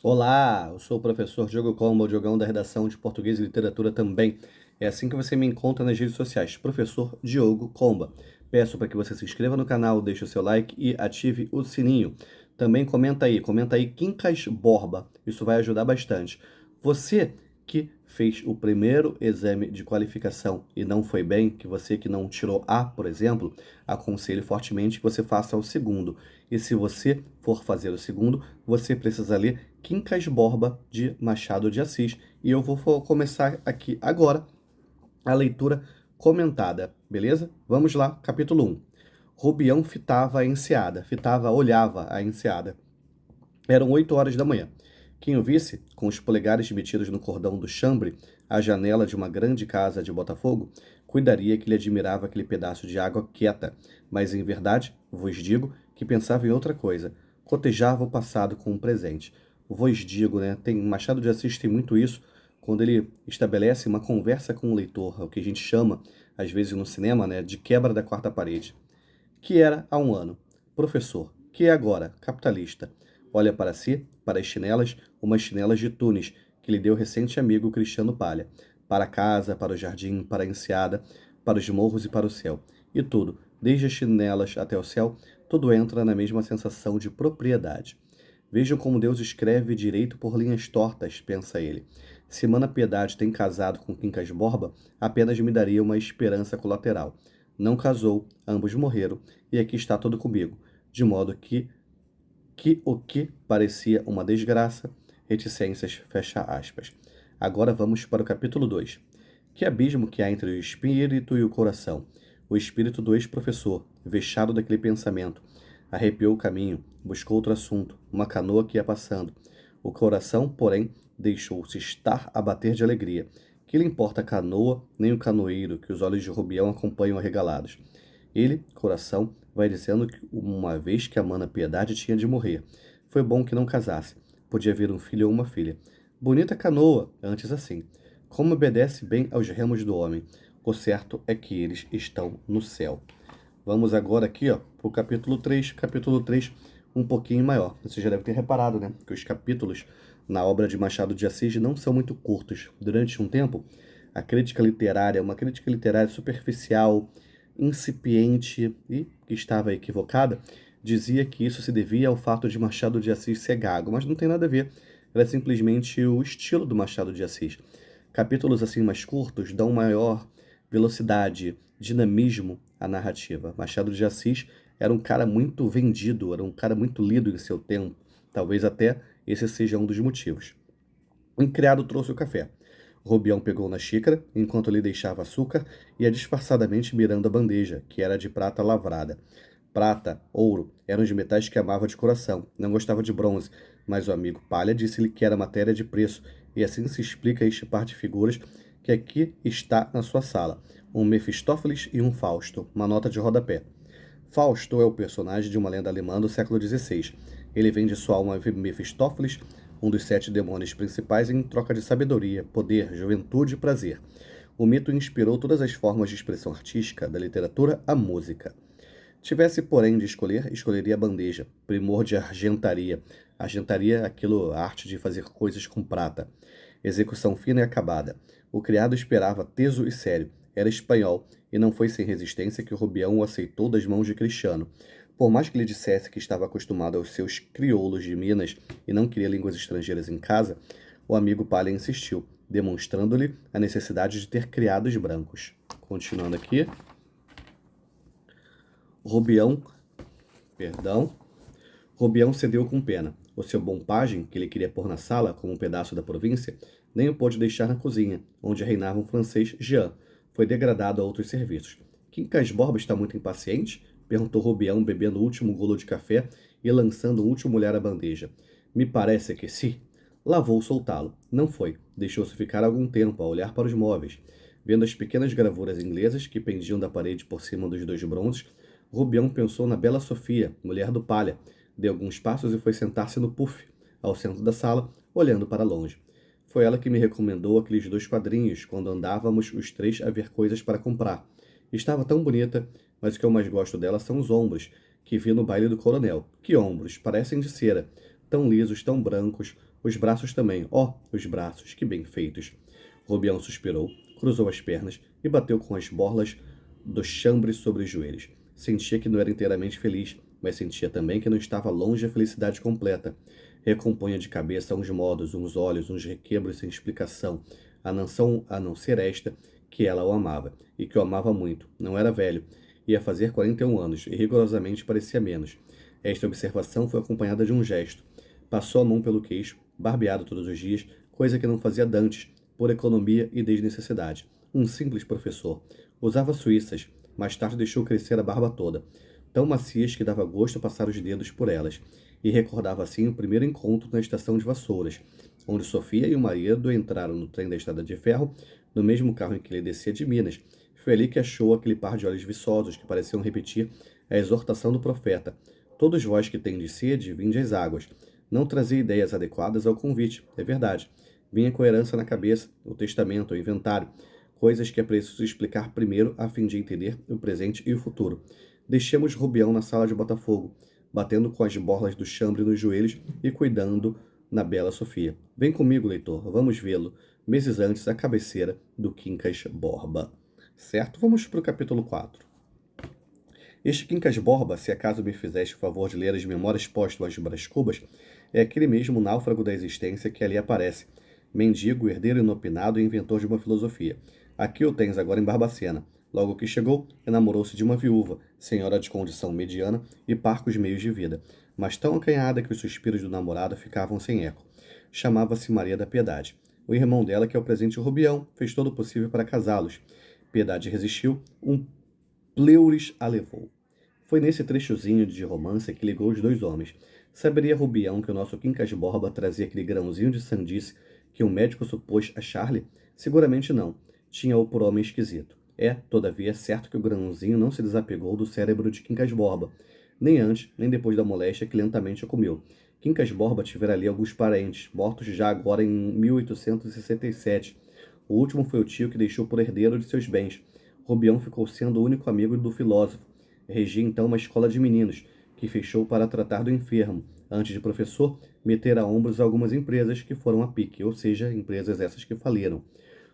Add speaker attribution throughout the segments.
Speaker 1: Olá, eu sou o professor Diogo Comba, o Diogão da redação de Português e Literatura também. É assim que você me encontra nas redes sociais, professor Diogo Comba. Peço para que você se inscreva no canal, deixe o seu like e ative o sininho. Também comenta aí Quincas Borba, isso vai ajudar bastante. Você que fez o primeiro exame de qualificação e não foi bem, que você que não tirou A, por exemplo, aconselho fortemente que você faça o segundo. E se você for fazer o segundo, você precisa ler Quincas Borba de Machado de Assis. E eu vou começar aqui agora a leitura comentada, beleza? Vamos lá, capítulo 1. Rubião fitava a enseada, olhava a enseada. Eram 8 horas da manhã. Quem o visse, com os polegares metidos no cordão do chambre, à janela de uma grande casa de Botafogo, cuidaria que lhe admirava aquele pedaço de água quieta, mas em verdade, vos digo, que pensava em outra coisa. Cotejava o passado com um presente. O vos digo, né? Machado de Assis tem muito isso quando ele estabelece uma conversa com o leitor, o que a gente chama, às vezes no cinema, né, de quebra da quarta parede. Que era há um ano professor, que é agora capitalista. Olha para si, para as chinelas, umas chinelas de Tunis, que lhe deu recente amigo Cristiano Palha. Para a casa, para o jardim, para a enseada, para os morros e para o céu. E tudo, desde as chinelas até o céu, tudo entra na mesma sensação de propriedade. Vejam como Deus escreve direito por linhas tortas, pensa ele. Se Mana Piedade tem casado com Quincas Borba, apenas me daria uma esperança colateral. Não casou, ambos morreram, e aqui está tudo comigo, de modo que o que parecia uma desgraça, reticências, fecha aspas. Agora vamos para o capítulo 2. Que abismo que há entre o espírito e o coração. O espírito do ex-professor, vexado daquele pensamento, arrepiou o caminho, buscou outro assunto, uma canoa que ia passando. O coração, porém, deixou-se estar a bater de alegria. Que lhe importa a canoa, nem o canoeiro, que os olhos de Rubião acompanham arregalados. Ele, coração, vai dizendo que uma vez que a mana Piedade tinha de morrer. Foi bom que não casasse. Podia vir um filho ou uma filha. Bonita canoa, antes assim. Como obedece bem aos remos do homem. O certo é que eles estão no céu. Vamos agora aqui, ó, para o capítulo 3. Capítulo 3, um pouquinho maior. Você já deve ter reparado, né? Que os capítulos na obra de Machado de Assis não são muito curtos. Durante um tempo, a crítica literária, uma crítica literária superficial, incipiente e que estava equivocada, dizia que isso se devia ao fato de Machado de Assis ser gago, mas não tem nada a ver. Era simplesmente o estilo do Machado de Assis. Capítulos assim mais curtos dão maior velocidade, dinamismo à narrativa. Machado de Assis era um cara muito vendido, era um cara muito lido em seu tempo. Talvez até esse seja um dos motivos. Um criado trouxe o café. Rubião pegou na xícara, enquanto lhe deixava açúcar, e ia disfarçadamente mirando a bandeja, que era de prata lavrada. Prata, ouro, eram os metais que amava de coração, não gostava de bronze, mas o amigo Palha disse-lhe que era matéria de preço, e assim se explica este par de figuras que aqui está na sua sala, um Mefistófeles e um Fausto, uma nota de rodapé. Fausto é o personagem de uma lenda alemã do século XVI. Ele vende sua alma a Mefistófeles, um dos 7 demônios principais, em troca de sabedoria, poder, juventude e prazer. O mito inspirou todas as formas de expressão artística, da literatura à música. Tivesse, porém, de escolher, escolheria a bandeja, primor de argentaria. Argentaria é a arte de fazer coisas com prata. Execução fina e acabada. O criado esperava teso e sério. Era espanhol, e não foi sem resistência que o Rubião o aceitou das mãos de Cristiano. Por mais que lhe dissesse que estava acostumado aos seus crioulos de Minas e não queria línguas estrangeiras em casa, o amigo Palha insistiu, demonstrando-lhe a necessidade de ter criados brancos. Continuando aqui. Rubião, perdão, Rubião cedeu com pena. O seu bom pajem, que ele queria pôr na sala, como um pedaço da província, nem o pôde deixar na cozinha, onde reinava um francês, Jean. Foi degradado a outros serviços. Quincas Borba está muito impaciente? Perguntou Rubião, bebendo o último golo de café e lançando o último olhar à bandeja. Me parece que sim. Lá vou soltá-lo. Não foi. Deixou-se ficar algum tempo a olhar para os móveis. Vendo as pequenas gravuras inglesas que pendiam da parede por cima dos dois bronzes, Rubião pensou na bela Sofia, mulher do Palha. Deu alguns passos e foi sentar-se no puff, ao centro da sala, olhando para longe. Foi ela que me recomendou aqueles 2 quadrinhos, quando andávamos os 3 a ver coisas para comprar. Estava tão bonita, mas o que eu mais gosto dela são os ombros, que vi no baile do coronel. Que ombros, parecem de cera. tão lisos, tão brancos, os braços também, ó, os braços, que bem feitos. Rubião suspirou, cruzou as pernas e bateu com as borlas do chambre sobre os joelhos. Sentia que não era inteiramente feliz, mas sentia também que não estava longe da felicidade completa. Recompunha de cabeça uns modos, uns olhos, uns requebros sem explicação, a não ser esta, que ela o amava, e que o amava muito. Não era velho, ia fazer 41 anos, e rigorosamente parecia menos. Esta observação foi acompanhada de um gesto. Passou a mão pelo queixo, barbeado todos os dias, coisa que não fazia dantes, por economia e desnecessidade. Um simples professor. Usava suíças, mais tarde deixou crescer a barba toda, tão macias que dava gosto passar os dedos por elas, e recordava assim o primeiro encontro na estação de Vassouras, onde Sofia e o marido entraram no trem da estrada de ferro, no mesmo carro em que ele descia de Minas. Foi ali que achou aquele par de olhos viçosos que pareciam repetir a exortação do profeta. Todos vós que tendes sede, vinde às águas. Não trazia ideias adequadas ao convite, é verdade. Vinha com herança na cabeça, o testamento, o inventário, coisas que é preciso explicar primeiro a fim de entender o presente e o futuro. Deixemos Rubião na sala de Botafogo, batendo com as borlas do chambre nos joelhos e cuidando na bela Sofia. Vem comigo, leitor, vamos vê-lo, meses antes, à cabeceira do Quincas Borba. Certo? Vamos para o capítulo 4. Este Quincas Borba, se acaso me fizeste o favor de ler as memórias póstumas de Brás Cubas, é aquele mesmo náufrago da existência que ali aparece, mendigo, herdeiro inopinado e inventor de uma filosofia. Aqui o tens agora em Barbacena. Logo que chegou, enamorou-se de uma viúva, senhora de condição mediana e parcos meios de vida, mas tão acanhada que os suspiros do namorado ficavam sem eco. Chamava-se Maria da Piedade. O irmão dela, que é o presente Rubião, fez todo o possível para casá-los. Piedade resistiu, um pleuris a levou. Foi nesse trechozinho de romance que ligou os dois homens. Saberia Rubião que o nosso Quincas Borba trazia aquele grãozinho de sandice que um médico supôs a Charlie? Seguramente não. Tinha-o por homem esquisito. É, todavia, certo que o grãozinho não se desapegou do cérebro de Quincas Borba, nem antes, nem depois da moléstia que lentamente o comeu. Quincas Borba tivera ali alguns parentes, mortos já agora em 1867. O último foi o tio que deixou por herdeiro de seus bens. Rubião ficou sendo o único amigo do filósofo. Regia então uma escola de meninos, que fechou para tratar do enfermo. Antes de professor, meter a ombros algumas empresas que foram a pique, ou seja, empresas essas que faliram.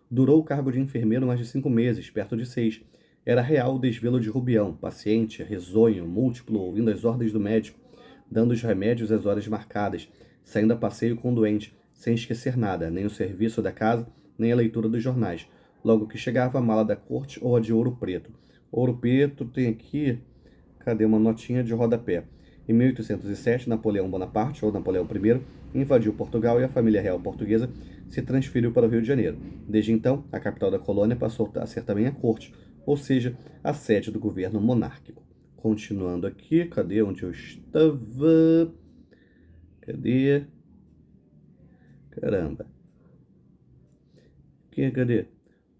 Speaker 1: Durou o cargo de enfermeiro mais de 5 meses, perto de 6. Era real o desvelo de Rubião, paciente, risonho, múltiplo, ouvindo as ordens do médico, dando os remédios às horas marcadas, saindo a passeio com o doente, sem esquecer nada, nem o serviço da casa, nem a leitura dos jornais. Logo que chegava a mala da corte ou a de Ouro Preto. Ouro Preto tem aqui, cadê uma notinha de rodapé? Em 1807, Napoleão Bonaparte, ou Napoleão I, invadiu Portugal e a família real portuguesa se transferiu para o Rio de Janeiro. Desde então, a capital da colônia passou a ser também a corte, ou seja, a sede do governo monárquico. Continuando aqui, cadê onde eu estava? Cadê? Caramba. Cadê?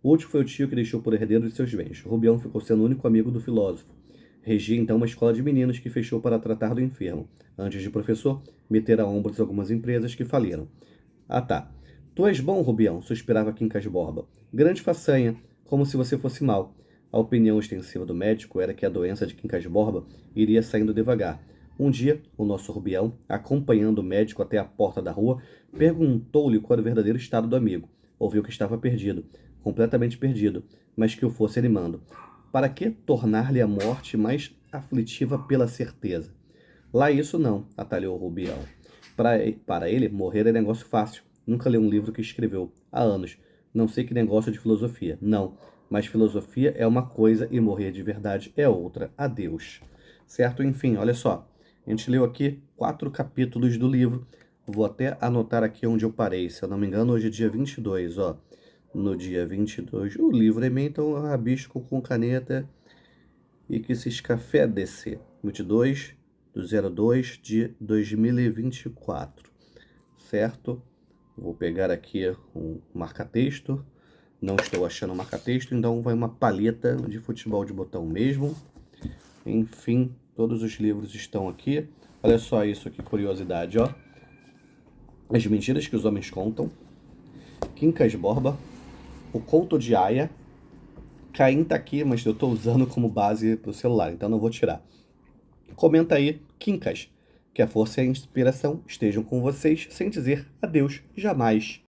Speaker 1: O último foi o tio que deixou por herdeiro de seus bens. Rubião ficou sendo o único amigo do filósofo. Regia então uma escola de meninos que fechou para tratar do enfermo. Antes de professor, meter a ombros algumas empresas que faliram. Ah tá. Tu és bom, Rubião, suspirava Quincas Borba. Grande façanha, como se você fosse mal. A opinião extensiva do médico era que a doença de Quincas Borba iria saindo devagar. Um dia, o nosso Rubião, acompanhando o médico até a porta da rua, perguntou-lhe qual era o verdadeiro estado do amigo. Ouviu que estava perdido, completamente perdido, mas que o fosse animando. Para que tornar-lhe a morte mais aflitiva pela certeza? Lá isso não, atalhou Rubião. Para ele, morrer é negócio fácil. Nunca leu um livro que escreveu há anos. Não sei que negócio de filosofia. Não, mas filosofia é uma coisa e morrer de verdade é outra. Adeus. Certo? Enfim, olha só. A gente leu aqui 4 capítulos do livro. Vou até anotar aqui onde eu parei. Se eu não me engano, hoje é dia 22, ó. No dia 22, o livro é meio, então eu rabisco com caneta e que se escafedece. 22 do 02 de 2024, certo? Vou pegar aqui um marca-texto. Não estou achando um marca-texto, então vai uma palheta de futebol de botão mesmo. Enfim, todos os livros estão aqui. Olha só isso, que curiosidade, ó. As mentiras que os homens contam. Quincas Borba. O conto de Aya. Caim tá aqui, mas eu tô usando como base pro celular, então não vou tirar. Comenta aí, Quincas. Que a força e a inspiração estejam com vocês sem dizer adeus jamais.